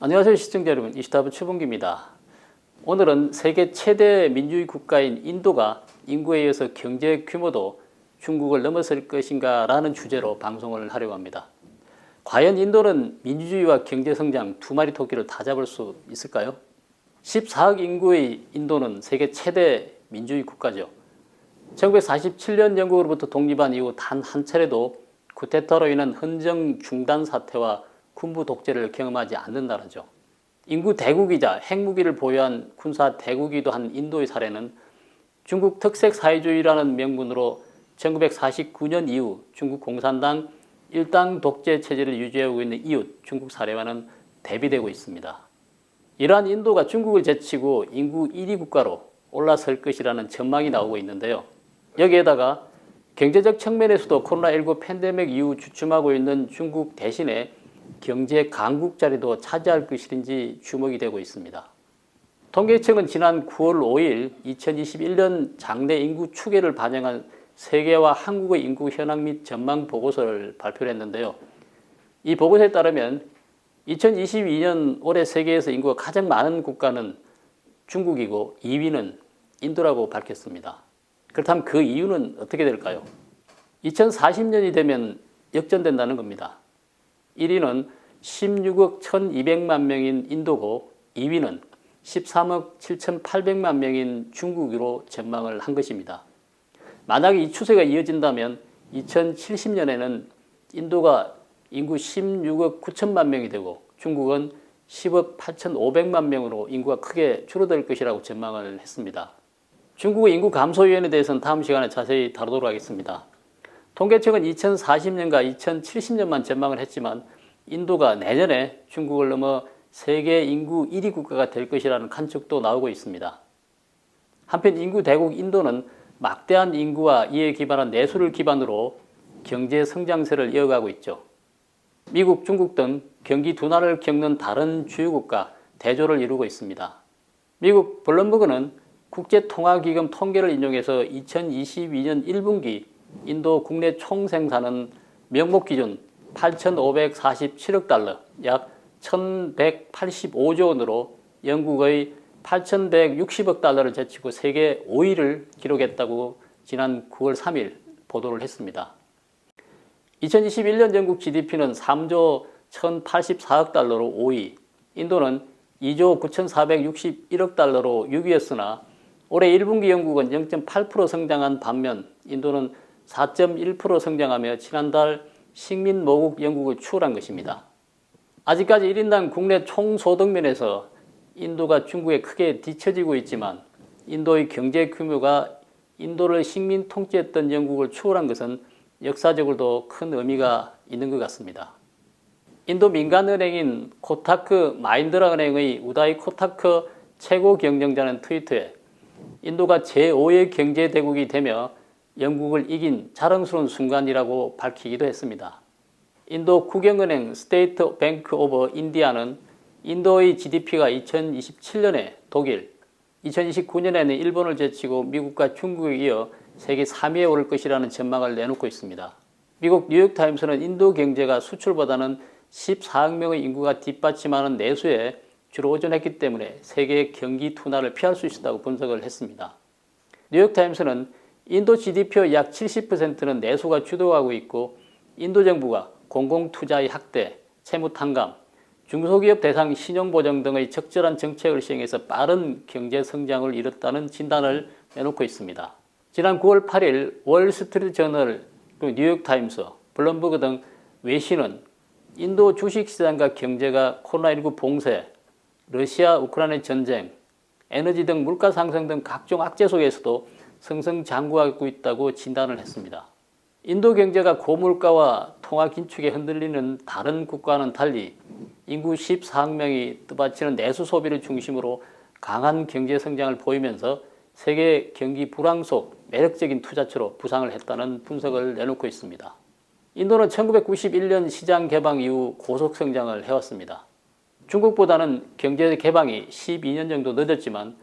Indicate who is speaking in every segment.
Speaker 1: 안녕하세요 시청자 여러분, 이슈타브 최봉기입니다. 오늘은 세계 최대 민주주의 국가인 인도가 인구에 이어서 경제 규모도 중국을 넘어설 것인가 라는 주제로 방송을 하려고 합니다. 과연 인도는 민주주의와 경제성장 두 마리 토끼를 다 잡을 수 있을까요? 14억 인구의 인도는 세계 최대 민주주의 국가죠. 1947년 영국으로부터 독립한 이후 단 한 차례도 쿠데타로 인한 헌정 중단 사태와 군부 독재를 경험하지 않는 나라죠. 인구 대국이자 핵무기를 보유한 군사 대국이기도 한 인도의 사례는 중국 특색 사회주의라는 명분으로 1949년 이후 중국 공산당 일당 독재 체제를 유지하고 있는 이웃 중국 사례와는 대비되고 있습니다. 이러한 인도가 중국을 제치고 인구 1위 국가로 올라설 것이라는 전망이 나오고 있는데요. 여기에다가 경제적 측면에서도 코로나19 팬데믹 이후 주춤하고 있는 중국 대신에 경제 강국 자리도 차지할 것인지 주목이 되고 있습니다. 통계청은 지난 9월 5일 2021년 장래 인구 추계를 반영한 세계와 한국의 인구 현황 및 전망 보고서를 발표했는데요. 이 보고서에 따르면 2022년 올해 세계에서 인구가 가장 많은 국가는 중국이고 2위는 인도라고 밝혔습니다. 그렇다면 그 이유는 어떻게 될까요? 2040년이 되면 역전된다는 겁니다. 1위는 16억 1200만 명인 인도고 2위는 13억 7800만 명인 중국으로 전망을 한 것입니다. 만약에 이 추세가 이어진다면 2070년에는 인도가 인구 16억 9천만 명이 되고 중국은 10억 8500만 명으로 인구가 크게 줄어들 것이라고 전망을 했습니다. 중국의 인구 감소 요인에 대해서는 다음 시간에 자세히 다루도록 하겠습니다. 통계청은 2040년과 2070년만 전망을 했지만 인도가 내년에 중국을 넘어 세계 인구 1위 국가가 될 것이라는 관측도 나오고 있습니다. 한편 인구 대국 인도는 막대한 인구와 이에 기반한 내수를 기반으로 경제 성장세를 이어가고 있죠. 미국, 중국 등 경기 둔화를 겪는 다른 주요국가 대조를 이루고 있습니다. 미국 블룸버그는 국제통화기금 통계를 인용해서 2022년 1분기 인도 국내 총생산은 명목 기준 8,547억 달러, 약 1,185조 원으로 영국의 8,160억 달러를 제치고 세계 5위를 기록했다고 지난 9월 3일 보도를 했습니다. 2021년 영국 GDP는 3조 1,084억 달러로 5위, 인도는 2조 9,461억 달러로 6위였으나 올해 1분기 영국은 0.8% 성장한 반면 인도는 4.1% 성장하며 지난달 식민모국 영국을 추월한 것입니다. 아직까지 1인당 국내 총소득면에서 인도가 중국에 크게 뒤처지고 있지만 인도의 경제 규모가 인도를 식민 통치했던 영국을 추월한 것은 역사적으로도 큰 의미가 있는 것 같습니다. 인도 민간은행인 코타크 마힌드라 은행의 우다이 코타크 최고 경영자는 트위터에 인도가 제5의 경제대국이 되며 영국을 이긴 자랑스러운 순간이라고 밝히기도 했습니다. 인도 국영은행 스테이트 뱅크 오브 인디아는 인도의 GDP가 2027년에 독일, 2029년에는 일본을 제치고 미국과 중국에 이어 세계 3위에 오를 것이라는 전망을 내놓고 있습니다. 미국 뉴욕타임스는 인도 경제가 수출보다는 14억 명의 인구가 뒷받침하는 내수에 주로 의존했기 때문에 세계의 경기 둔화를 피할 수 있었다고 분석을 했습니다. 뉴욕타임스는 인도 GDP의 약 70%는 내수가 주도하고 있고 인도 정부가 공공투자의 확대, 채무탕감, 중소기업 대상 신용보정 등의 적절한 정책을 시행해서 빠른 경제 성장을 이뤘다는 진단을 내놓고 있습니다. 지난 9월 8일 월스트리트저널, 뉴욕타임스, 블룸버그 등 외신은 인도 주식시장과 경제가 코로나19 봉쇄, 러시아 우크라이나 전쟁, 에너지 등 물가 상승 등 각종 악재 속에서도 승승장구하고 있다고 진단을 했습니다. 인도 경제가 고물가와 통화 긴축에 흔들리는 다른 국가와는 달리 인구 14억 명이 뜻받치는 내수 소비를 중심으로 강한 경제 성장을 보이면서 세계 경기 불황 속 매력적인 투자처로 부상을 했다는 분석을 내놓고 있습니다. 인도는 1991년 시장 개방 이후 고속 성장을 해왔습니다. 중국보다는 경제 개방이 12년 정도 늦었지만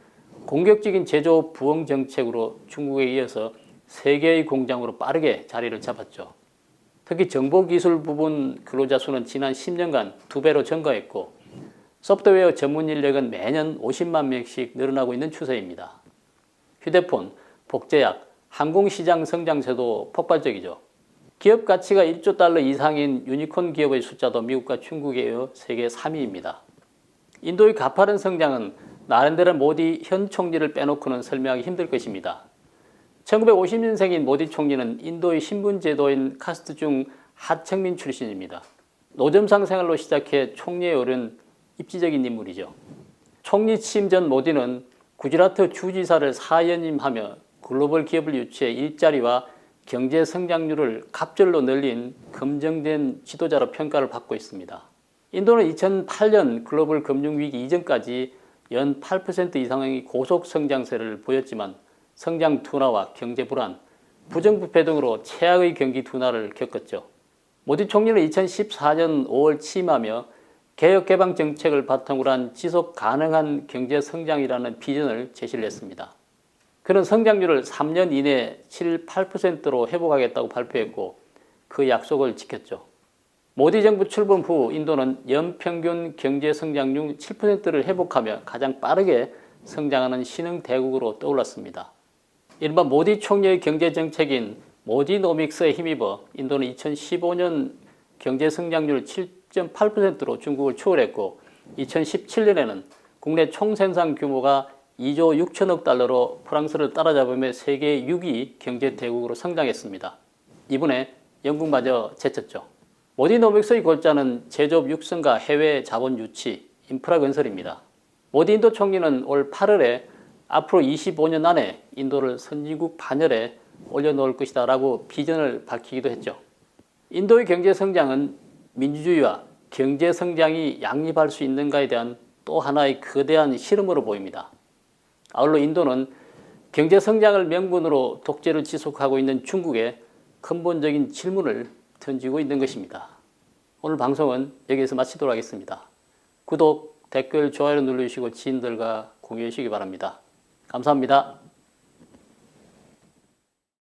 Speaker 1: 공격적인 제조 부흥 정책으로 중국에 이어서 세계의 공장으로 빠르게 자리를 잡았죠. 특히 정보기술 부분 근로자 수는 지난 10년간 2배로 증가했고 소프트웨어 전문 인력은 매년 50만 명씩 늘어나고 있는 추세입니다. 휴대폰, 복제약, 항공시장 성장세도 폭발적이죠. 기업 가치가 1조 달러 이상인 유니콘 기업의 숫자도 미국과 중국에 이어 세계 3위입니다. 인도의 가파른 성장은 나렌드라 모디 현 총리를 빼놓고는 설명하기 힘들 것입니다. 1950년생인 모디 총리는 인도의 신분 제도인 카스트 중 하층민 출신입니다. 노점상 생활로 시작해 총리에 오른 입지적인 인물이죠. 총리 취임 전 모디는 구지라트 주지사를 4연임하며 글로벌 기업을 유치해 일자리와 경제 성장률을 갑절로 늘린 검증된 지도자로 평가를 받고 있습니다. 인도는 2008년 글로벌 금융위기 이전까지 연 8% 이상의 고속 성장세를 보였지만 성장 둔화와 경제 불안, 부정부패 등으로 최악의 경기 둔화를 겪었죠. 모디 총리는 2014년 5월 취임하며 개혁개방 정책을 바탕으로 한 지속 가능한 경제 성장이라는 비전을 제시를 했습니다. 그는 성장률을 3년 이내에 7, 8%로 회복하겠다고 발표했고 그 약속을 지켰죠. 모디 정부 출범 후 인도는 연평균 경제 성장률 7%를 회복하며 가장 빠르게 성장하는 신흥 대국으로 떠올랐습니다. 이른바 모디 총리의 경제 정책인 모디노믹스에 힘입어 인도는 2015년 경제 성장률 7.8%로 중국을 추월했고 2017년에는 국내 총생산 규모가 2조 6천억 달러로 프랑스를 따라잡으며 세계 6위 경제 대국으로 성장했습니다. 이번에 영국마저 제쳤죠. 모디노믹스의 골자는 제조업 육성과 해외 자본 유치, 인프라 건설입니다. 모디 인도 총리는 올 8월에 앞으로 25년 안에 인도를 선진국 반열에 올려놓을 것이다 라고 비전을 밝히기도 했죠. 인도의 경제 성장은 민주주의와 경제 성장이 양립할 수 있는가에 대한 또 하나의 거대한 실험으로 보입니다. 아울러 인도는 경제 성장을 명분으로 독재를 지속하고 있는 중국에 근본적인 질문을 던지고 있는 것입니다. 오늘 방송은 여기에서 마치도록 하겠습니다. 구독, 댓글, 좋아요 눌러주시고 지인들과 공유해 주시기 바랍니다. 감사합니다.